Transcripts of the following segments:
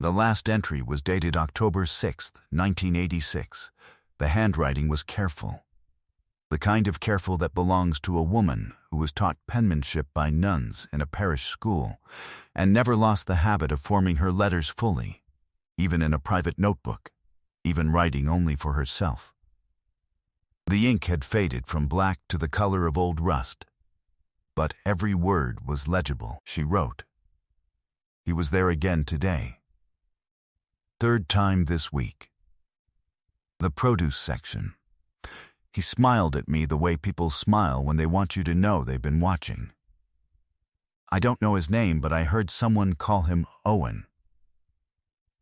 The last entry was dated October 6, 1986. The handwriting was careful. The kind of careful that belongs to a woman who was taught penmanship by nuns in a parish school and never lost the habit of forming her letters fully, even in a private notebook, even writing only for herself. The ink had faded from black to the color of old rust, but every word was legible. She wrote, "He was there again today. Third time this week. The produce section. He smiled at me the way people smile when they want you to know they've been watching. I don't know his name, but I heard someone call him Owen.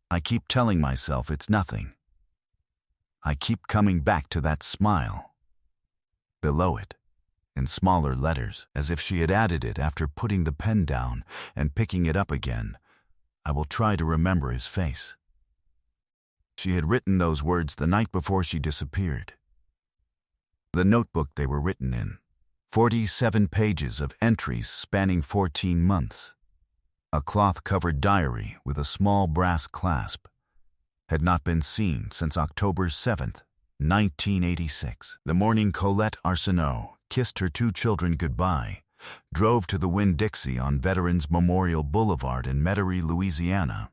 I keep telling myself it's nothing. I keep coming back to that smile." Below it, in smaller letters, as if she had added it after putting the pen down and picking it up again, "I will try to remember his face." She had written those words the night before she disappeared. The notebook they were written in, 47 pages of entries spanning 14 months, a cloth-covered diary with a small brass clasp, had not been seen since October 7th, 1986. The morning Colette Arsenault kissed her 2 children goodbye, drove to the Winn-Dixie on Veterans Memorial Boulevard in Metairie, Louisiana,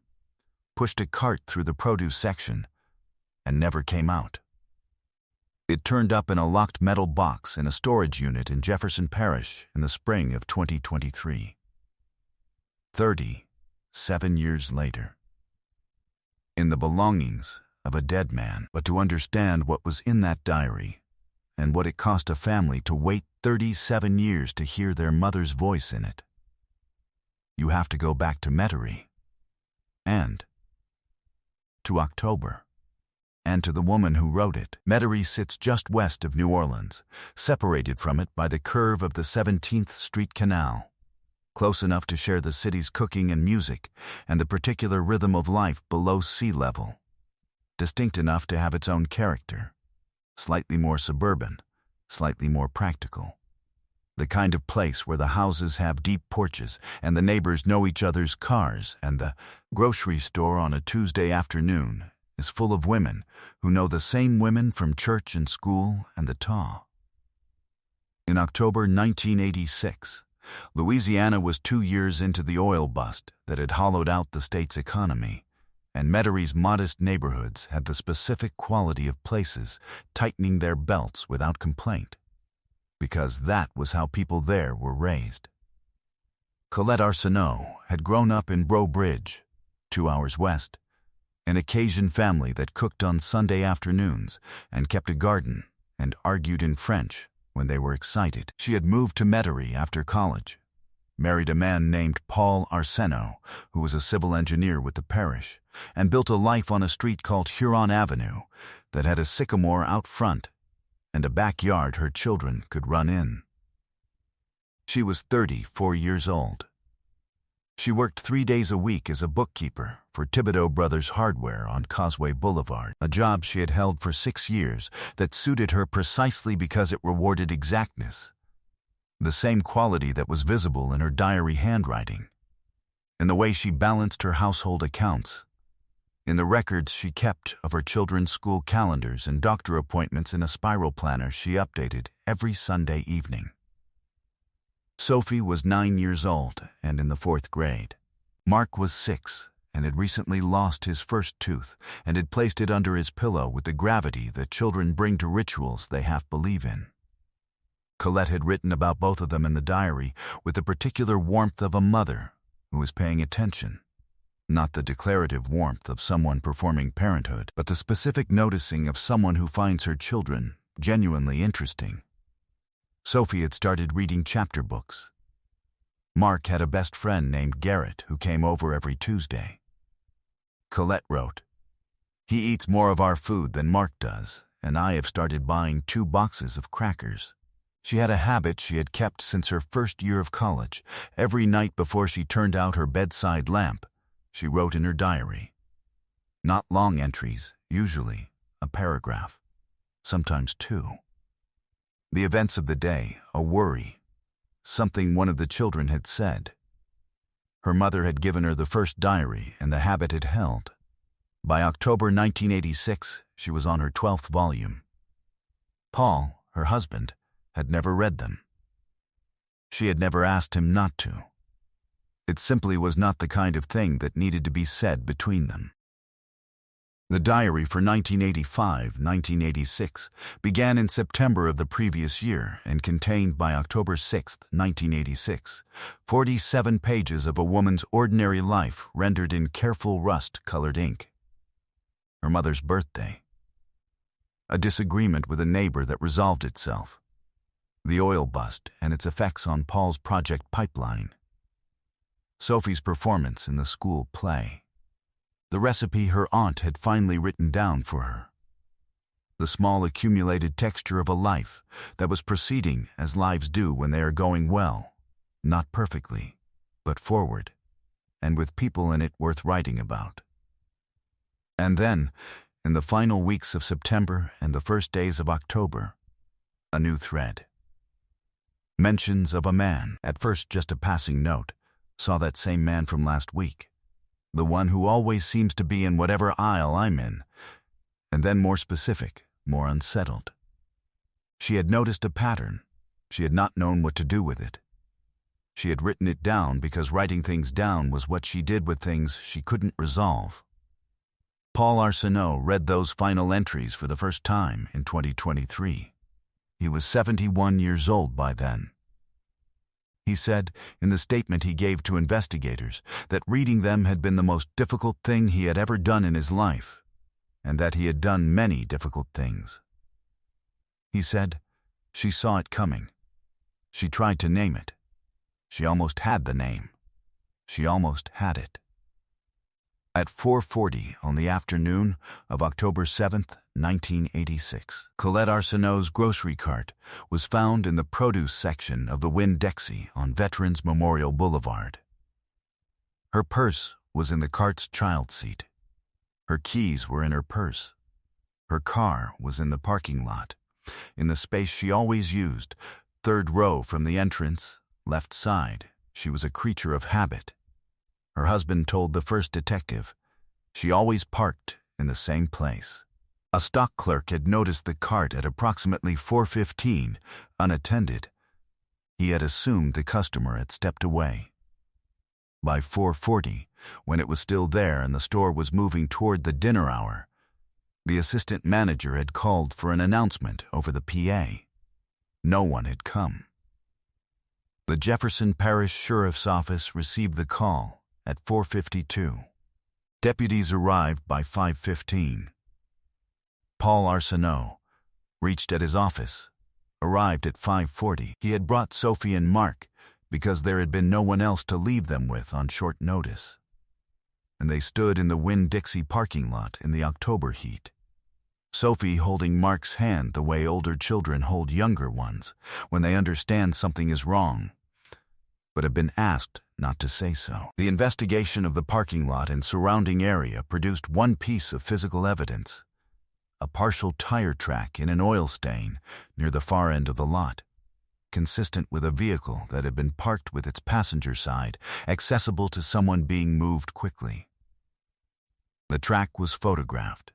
pushed a cart through the produce section, and never came out. It turned up in a locked metal box in a storage unit in Jefferson Parish in the spring of 2023. 37 years later. In the belongings of a dead man. But to understand what was in that diary, and what it cost a family to wait 37 years to hear their mother's voice in it, you have to go back to Metairie, and to October, and to the woman who wrote it. Metairie sits just west of New Orleans, separated from it by the curve of the 17th Street Canal, close enough to share the city's cooking and music and the particular rhythm of life below sea level, distinct enough to have its own character, slightly more suburban, slightly more practical. The kind of place where the houses have deep porches and the neighbors know each other's cars, and the grocery store on a Tuesday afternoon is full of women who know the same women from church and school and the TA. In October 1986, Louisiana was 2 years into the oil bust that had hollowed out the state's economy, and Metairie's modest neighborhoods had the specific quality of places tightening their belts without complaint, because that was how people there were raised. Colette Arsenault had grown up in Breaux Bridge, 2 hours west, an Caucasian family that cooked on Sunday afternoons and kept a garden and argued in French when they were excited. She had moved to Metairie after college, married a man named Paul Arsenault, who was a civil engineer with the parish, and built a life on a street called Huron Avenue that had a sycamore out front and a backyard her children could run in. She was 34 years old. She worked 3 days a week as a bookkeeper for Thibodeau Brothers Hardware on Causeway Boulevard, a job she had held for 6 years that suited her precisely because it rewarded exactness, the same quality that was visible in her diary handwriting, in the way she balanced her household accounts, in the records she kept of her children's school calendars and doctor appointments in a spiral planner she updated every Sunday evening. Sophie was 9 years old and in the 4th grade. Mark was 6 and had recently lost his first tooth and had placed it under his pillow with the gravity that children bring to rituals they half believe in. Colette had written about both of them in the diary with the particular warmth of a mother who was paying attention, not the declarative warmth of someone performing parenthood, but the specific noticing of someone who finds her children genuinely interesting. Sophie had started reading chapter books. Mark had a best friend named Garrett who came over every Tuesday. Colette wrote, "He eats more of our food than Mark does, and I have started buying 2 boxes of crackers." She had a habit she had kept since her first year of college. Every night before she turned out her bedside lamp, she wrote in her diary. Not long entries, usually a paragraph, sometimes 2. The events of the day, a worry, something one of the children had said. Her mother had given her the first diary, and the habit had held. By October 1986, she was on her 12th volume. Paul, her husband, had never read them. She had never asked him not to. It simply was not the kind of thing that needed to be said between them. The diary for 1985-1986 began in September of the previous year and contained by October 6, 1986, 47 pages of a woman's ordinary life rendered in careful rust-colored ink. Her mother's birthday. A disagreement with a neighbor that resolved itself. The oil bust and its effects on Paul's project pipeline. Sophie's performance in the school play. The recipe her aunt had finally written down for her. The small accumulated texture of a life that was proceeding as lives do when they are going well, not perfectly, but forward, and with people in it worth writing about. And then, in the final weeks of September and the first days of October, a new thread. Mentions of a man, at first just a passing note, saw that same man from last week. The one who always seems to be in whatever aisle I'm in, and then more specific, more unsettled. She had noticed a pattern. She had not known what to do with it. She had written it down because writing things down was what she did with things she couldn't resolve. Paul Arsenault read those final entries for the first time in 2023. He was 71 years old by then. He said, in the statement he gave to investigators, that reading them had been the most difficult thing he had ever done in his life, and that he had done many difficult things. He said, she saw it coming. She tried to name it. She almost had the name. She almost had it. At 4:40 on the afternoon of October 7th, 1986, Colette Arsenault's grocery cart was found in the produce section of the Winn-Dixie on Veterans Memorial Boulevard. Her purse was in the cart's child seat. Her keys were in her purse. Her car was in the parking lot, in the space she always used, third row from the entrance, left side. She was a creature of habit. Her husband told the first detective, she always parked in the same place. A stock clerk had noticed the cart at approximately 4:15, unattended. He had assumed the customer had stepped away. By 4:40, when it was still there and the store was moving toward the dinner hour, the assistant manager had called for an announcement over the PA. No one had come. The Jefferson Parish Sheriff's Office received the call at 4:52. Deputies arrived by 5:15. Paul Arsenault reached at his office, arrived at 5:40. He had brought Sophie and Mark because there had been no one else to leave them with on short notice. And they stood in the Winn-Dixie parking lot in the October heat. Sophie holding Mark's hand the way older children hold younger ones when they understand something is wrong, but have been asked not to say so. The investigation of the parking lot and surrounding area produced one piece of physical evidence. A partial tire track in an oil stain near the far end of the lot, consistent with a vehicle that had been parked with its passenger side accessible to someone being moved quickly. The track was photographed.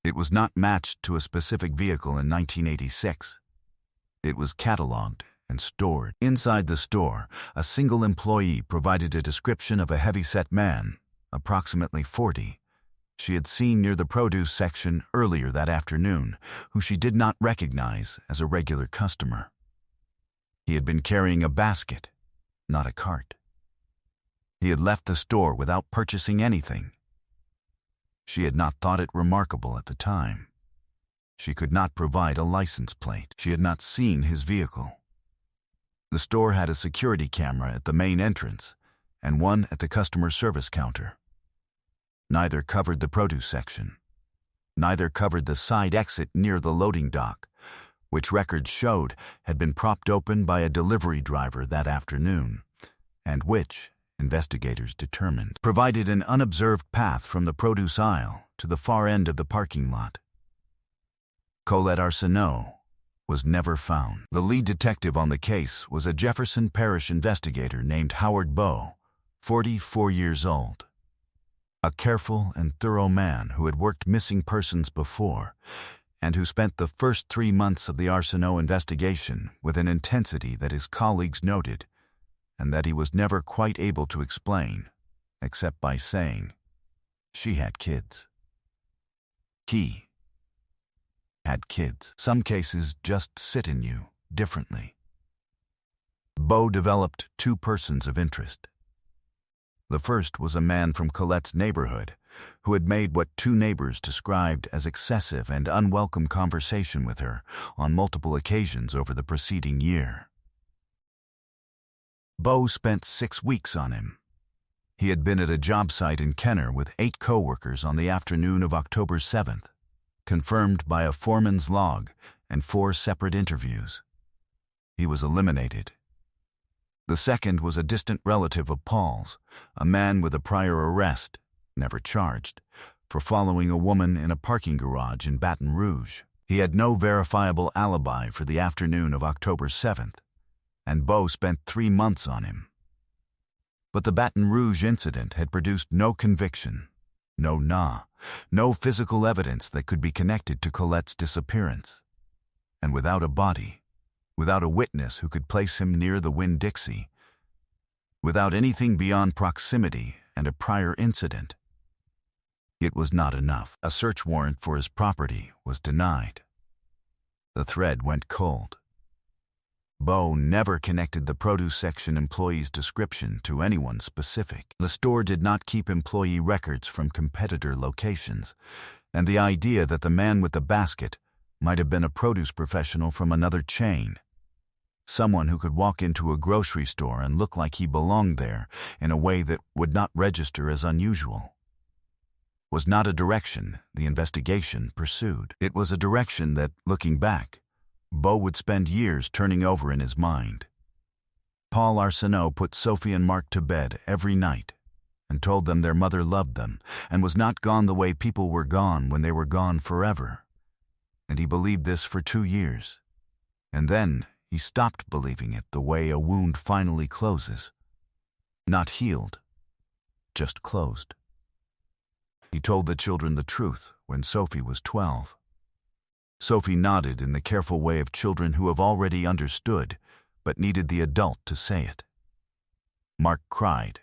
It was not matched to a specific vehicle in 1986. It was cataloged and stored. Inside the store, a single employee provided a description of a heavy-set man, approximately 40, she had seen near the produce section earlier that afternoon, who she did not recognize as a regular customer. He had been carrying a basket, not a cart. He had left the store without purchasing anything. She had not thought it remarkable at the time. She could not provide a license plate. She had not seen his vehicle. The store had a security camera at the main entrance and one at the customer service counter. Neither covered the produce section. Neither covered the side exit near the loading dock, which records showed had been propped open by a delivery driver that afternoon, and which, investigators determined, provided an unobserved path from the produce aisle to the far end of the parking lot. Colette Arsenault was never found. The lead detective on the case was a Jefferson Parish investigator named Howard Bowe, 44 years old. A careful and thorough man who had worked missing persons before, and who spent the first 3 months of the Arsenault investigation with an intensity that his colleagues noted, and that he was never quite able to explain, except by saying, "She had kids." He had kids. Some cases just sit in you differently. Beau developed 2 persons of interest. The first was a man from Colette's neighborhood who had made what 2 neighbors described as excessive and unwelcome conversation with her on multiple occasions over the preceding year. Beau spent 6 weeks on him. He had been at a job site in Kenner with 8 co-workers on the afternoon of October 7th, confirmed by a foreman's log and 4 separate interviews. He was eliminated. The second was a distant relative of Paul's, a man with a prior arrest, never charged, for following a woman in a parking garage in Baton Rouge. He had no verifiable alibi for the afternoon of October 7th, and Beau spent 3 months on him. But the Baton Rouge incident had produced no conviction, no physical evidence that could be connected to Colette's disappearance. And without a body, without a witness who could place him near the Winn-Dixie, without anything beyond proximity and a prior incident, it was not enough. A search warrant for his property was denied. The thread went cold. Beau never connected the produce section employee's description to anyone specific. The store did not keep employee records from competitor locations, and the idea that the man with the basket might have been a produce professional from another chain, someone who could walk into a grocery store and look like he belonged there in a way that would not register as unusual, was not a direction the investigation pursued. It was a direction that, looking back, Beau would spend years turning over in his mind. Paul Arsenault put Sophie and Mark to bed every night and told them their mother loved them and was not gone the way people were gone when they were gone forever. And he believed this for 2 years. And then he stopped believing it the way a wound finally closes. Not healed, just closed. He told the children the truth when Sophie was 12. Sophie nodded in the careful way of children who have already understood, but needed the adult to say it. Mark cried.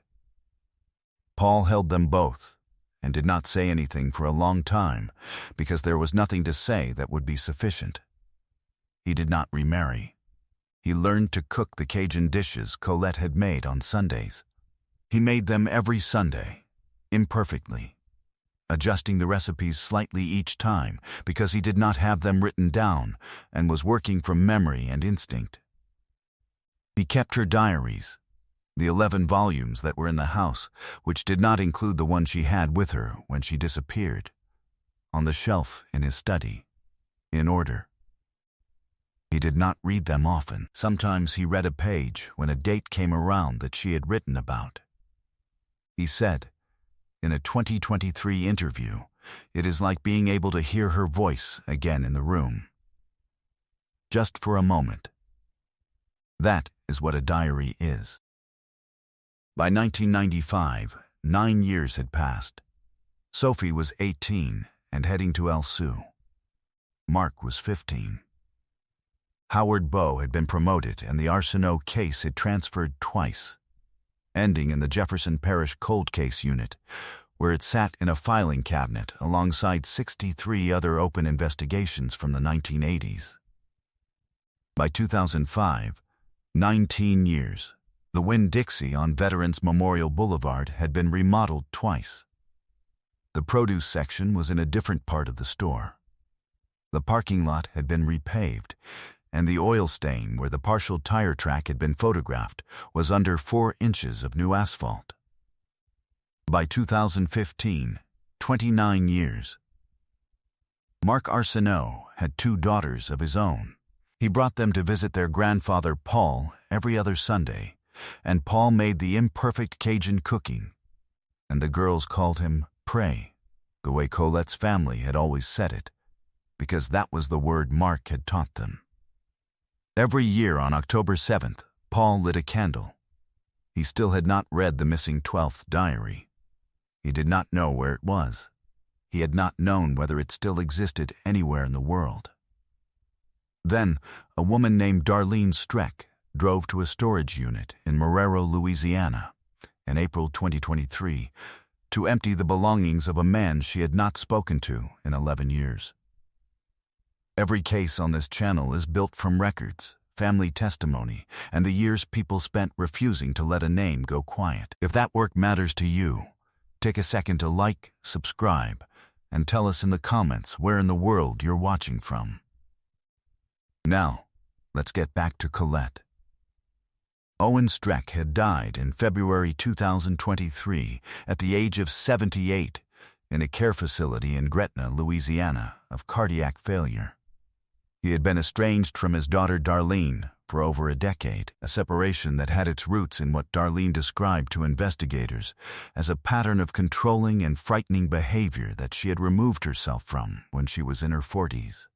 Paul held them both and did not say anything for a long time because there was nothing to say that would be sufficient. He did not remarry. He learned to cook the Cajun dishes Colette had made on Sundays. He made them every Sunday, imperfectly, adjusting the recipes slightly each time because he did not have them written down and was working from memory and instinct. He kept her diaries, the 11 volumes that were in the house, which did not include the one she had with her when she disappeared, on the shelf in his study, in order. He did not read them often. Sometimes he read a page when a date came around that she had written about. He said, in a 2023 interview, it is like being able to hear her voice again in the room. Just for a moment. That is what a diary is. By 1995, 9 years had passed. Sophie was 18 and heading to El Soo. Mark was 15. Howard Beau had been promoted and the Arsenault case had transferred twice, ending in the Jefferson Parish Cold Case Unit, where it sat in a filing cabinet alongside 63 other open investigations from the 1980s. By 2005, 19 years, the Winn-Dixie on Veterans Memorial Boulevard had been remodeled twice. The produce section was in a different part of the store. The parking lot had been repaved, and the oil stain where the partial tire track had been photographed was under 4 inches of new asphalt. By 2015, 29 years. Mark Arsenault had 2 daughters of his own. He brought them to visit their grandfather Paul every other Sunday, and Paul made the imperfect Cajun cooking, and the girls called him Prey, the way Colette's family had always said it, because that was the word Mark had taught them. Every year on October 7th, Paul lit a candle. He still had not read the missing 12th diary. He did not know where it was. He had not known whether it still existed anywhere in the world. Then, a woman named Darlene Streck drove to a storage unit in Marrero, Louisiana, in April 2023, to empty the belongings of a man she had not spoken to in 11 years. Every case on this channel is built from records, family testimony, and the years people spent refusing to let a name go quiet. If that work matters to you, take a second to like, subscribe, and tell us in the comments where in the world you're watching from. Now, let's get back to Colette. Owen Streck had died in February 2023 at the age of 78 in a care facility in Gretna, Louisiana, of cardiac failure. He had been estranged from his daughter Darlene for over a decade, a separation that had its roots in what Darlene described to investigators as a pattern of controlling and frightening behavior that she had removed herself from when she was in her 40s.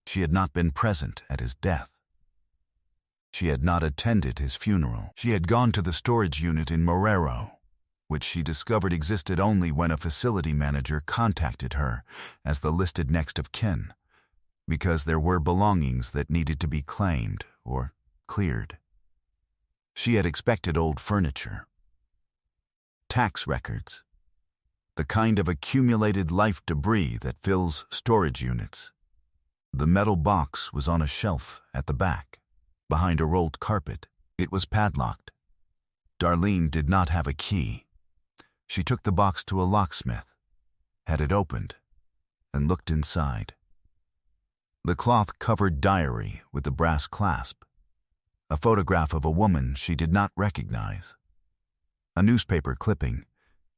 She had not been present at his death. She had not attended his funeral. She had gone to the storage unit in Marrero, which she discovered existed only when a facility manager contacted her as the listed next of kin, because there were belongings that needed to be claimed or cleared. She had expected old furniture, tax records, the kind of accumulated life debris that fills storage units. The metal box was on a shelf at the back, behind a rolled carpet. It was padlocked. Darlene did not have a key. She took the box to a locksmith, had it opened, and looked inside. The cloth-covered diary with the brass clasp, a photograph of a woman she did not recognize, a newspaper clipping,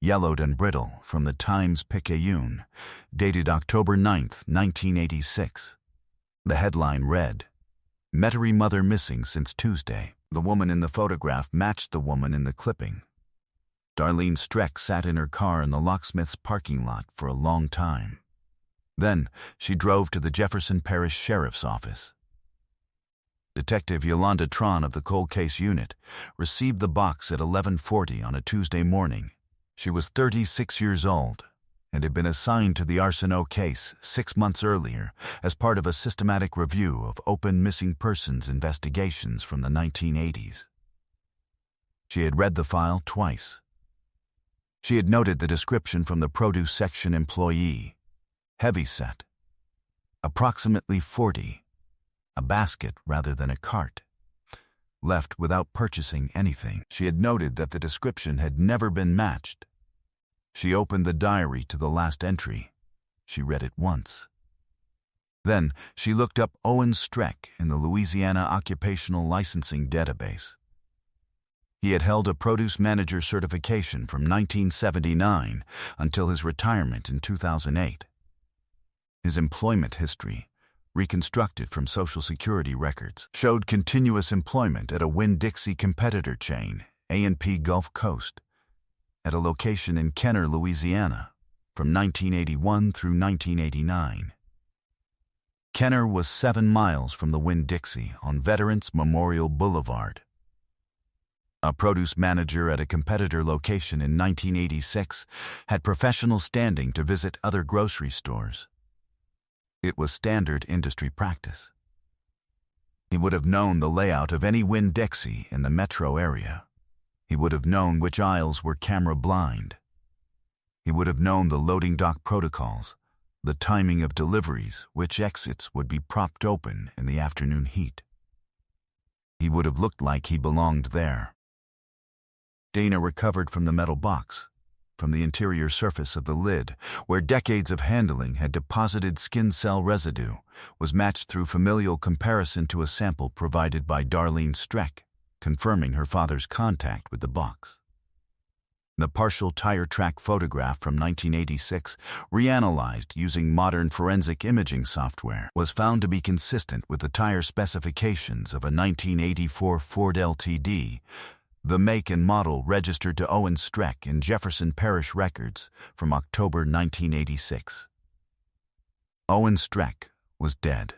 yellowed and brittle, from the Times-Picayune, dated October 9, 1986. The headline read, "Metairie mother missing since Tuesday." The woman in the photograph matched the woman in the clipping. Darlene Streck sat in her car in the locksmith's parking lot for a long time. Then she drove to the Jefferson Parish Sheriff's Office. Detective Yolanda Tron of the Cold Case Unit received the box at 11:40 on a Tuesday morning. She was 36 years old and had been assigned to the Arsenault case 6 months earlier as part of a systematic review of open missing persons investigations from the 1980s. She had read the file twice. She had noted the description from the produce section employee: heavyset, approximately 40, a basket rather than a cart, left without purchasing anything. She had noted that the description had never been matched. She opened the diary to the last entry. She read it once. Then she looked up Owen Streck in the Louisiana Occupational Licensing Database. He had held a produce manager certification from 1979 until his retirement in 2008. His employment history, reconstructed from Social Security records, showed continuous employment at a Winn-Dixie competitor chain, A&P Gulf Coast, at a location in Kenner, Louisiana, from 1981 through 1989. Kenner was 7 miles from the Winn-Dixie on Veterans Memorial Boulevard. A produce manager at a competitor location in 1986 had professional standing to visit other grocery stores. It was standard industry practice. He would have known the layout of any Winn-Dixie in the metro area. He would have known which aisles were camera blind. He would have known the loading dock protocols, the timing of deliveries, which exits would be propped open in the afternoon heat. He would have looked like he belonged there. Dana recovered from the metal box, from the interior surface of the lid, where decades of handling had deposited skin cell residue, was matched through familial comparison to a sample provided by Darlene Streck, confirming her father's contact with the box. The partial tire track photograph from 1986, reanalyzed using modern forensic imaging software, was found to be consistent with the tire specifications of a 1984 Ford LTD, the make and model registered to Owen Streck in Jefferson Parish records from October 1986. Owen Streck was dead.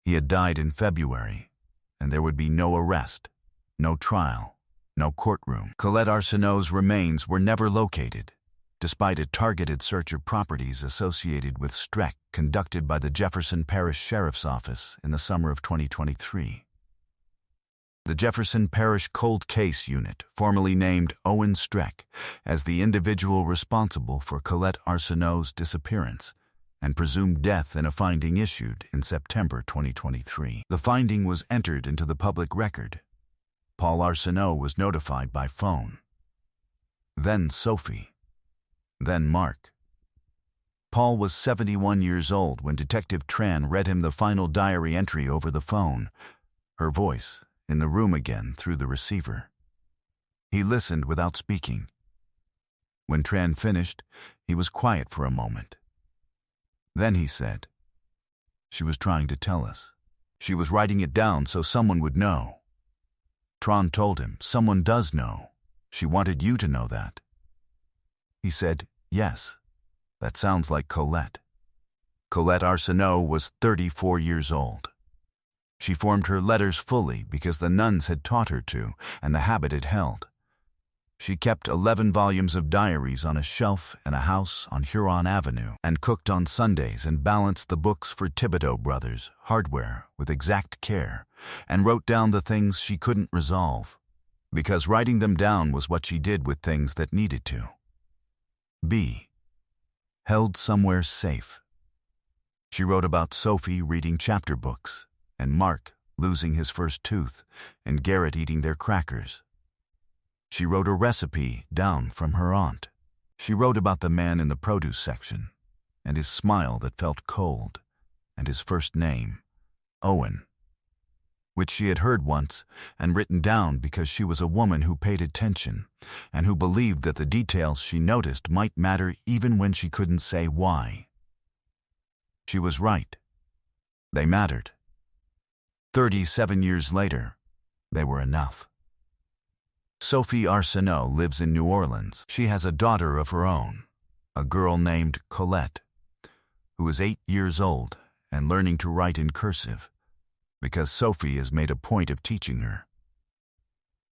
He had died in February, and there would be no arrest, no trial, no courtroom. Colette Arsenault's remains were never located, despite a targeted search of properties associated with Streck conducted by the Jefferson Parish Sheriff's Office in the summer of 2023. The Jefferson Parish Cold Case Unit formally named Owen Streck as the individual responsible for Colette Arsenault's disappearance and presumed death in a finding issued in September 2023. The finding was entered into the public record. Paul Arsenault was notified by phone. Then Sophie. Then Mark. Paul was 71 years old when Detective Tran read him the final diary entry over the phone, her voice in the room again through the receiver. He listened without speaking. When Tran finished, he was quiet for a moment. Then he said, "She was trying to tell us. She was writing it down so someone would know." Tran told him, "Someone does know. She wanted you to know that." He said, "Yes, that sounds like Colette." Colette Arsenault was 34 years old. She formed her letters fully because the nuns had taught her to, and the habit it held. She kept 11 volumes of diaries on a shelf in a house on Huron Avenue and cooked on Sundays and balanced the books for Thibodeau Brothers hardware with exact care and wrote down the things she couldn't resolve, because writing them down was what she did with things that needed to. B. Held somewhere safe. She wrote about Sophie reading chapter books, and Mark losing his first tooth, and Garrett eating their crackers. She wrote a recipe down from her aunt. She wrote about the man in the produce section, and his smile that felt cold, and his first name, Owen, which she had heard once and written down because she was a woman who paid attention and who believed that the details she noticed might matter even when she couldn't say why. She was right. They mattered. 37 years later, they were enough. Sophie Arsenault lives in New Orleans. She has a daughter of her own, a girl named Colette, who is 8 years old and learning to write in cursive, because Sophie has made a point of teaching her.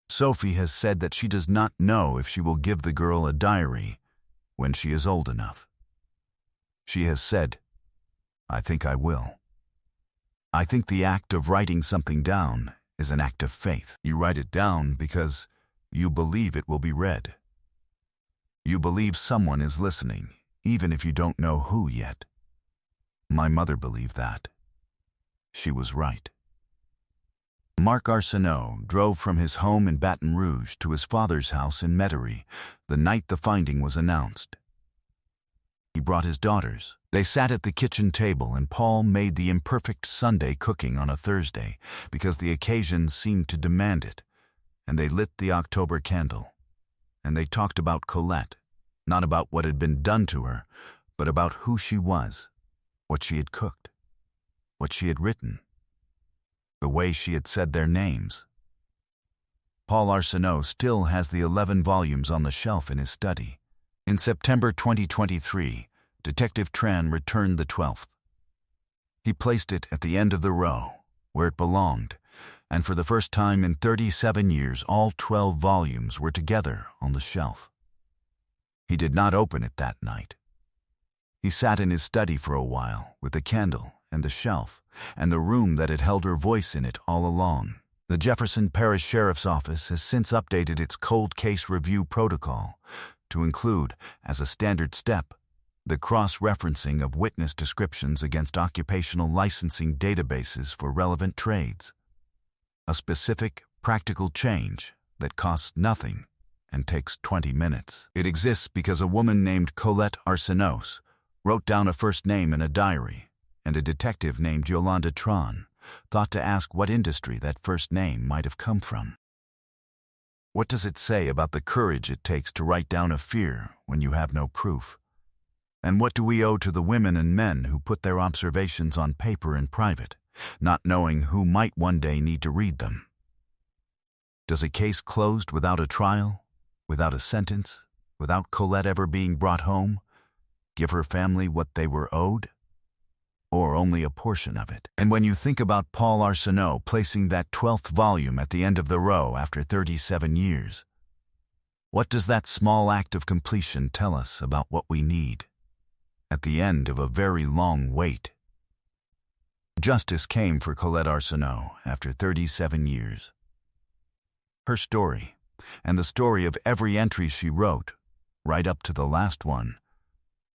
Sophie has said that she does not know if she will give the girl a diary when she is old enough. She has said, "I think I will." I think the act of writing something down is an act of faith. You write it down because you believe it will be read. You believe someone is listening, even if you don't know who yet. My mother believed that. She was right. Mark Arsenault drove from his home in Baton Rouge to his father's house in Metairie the night the finding was announced. He brought his daughters. They sat at the kitchen table, and Paul made the imperfect Sunday cooking on a Thursday because the occasion seemed to demand it, and they lit the October candle. And they talked about Colette, not about what had been done to her, but about who she was, what she had cooked, what she had written, the way she had said their names. Paul Arsenault still has the 11 volumes on the shelf in his study. In September 2023, Detective Tran returned the 12th. He placed it at the end of the row, where it belonged, and for the first time in 37 years, all 12 volumes were together on the shelf. He did not open it that night. He sat in his study for a while with the candle and the shelf and the room that had held her voice in it all along. The Jefferson Parish Sheriff's Office has since updated its cold case review protocol to include, as a standard step, the cross-referencing of witness descriptions against occupational licensing databases for relevant trades. A specific, practical change that costs nothing and takes 20 minutes. It exists because a woman named Colette Arsenault wrote down a first name in a diary, and a detective named Yolanda Tran thought to ask what industry that first name might have come from. What does it say about the courage it takes to write down a fear when you have no proof? And what do we owe to the women and men who put their observations on paper in private, not knowing who might one day need to read them? Does a case closed without a trial, without a sentence, without Colette ever being brought home, give her family what they were owed? or only a portion of it. And when you think about Paul Arsenault placing that 12th volume at the end of the row after 37 years, what does that small act of completion tell us about what we need at the end of a very long wait? Justice came for Colette Arsenault after 37 years. Her story, and the story of every entry she wrote, right up to the last one,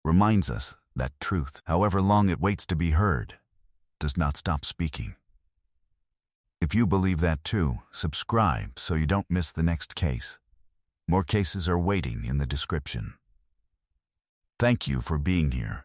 reminds us that truth, however long it waits to be heard, does not stop speaking. If you believe that too, subscribe so you don't miss the next case. More cases are waiting in the description. Thank you for being here.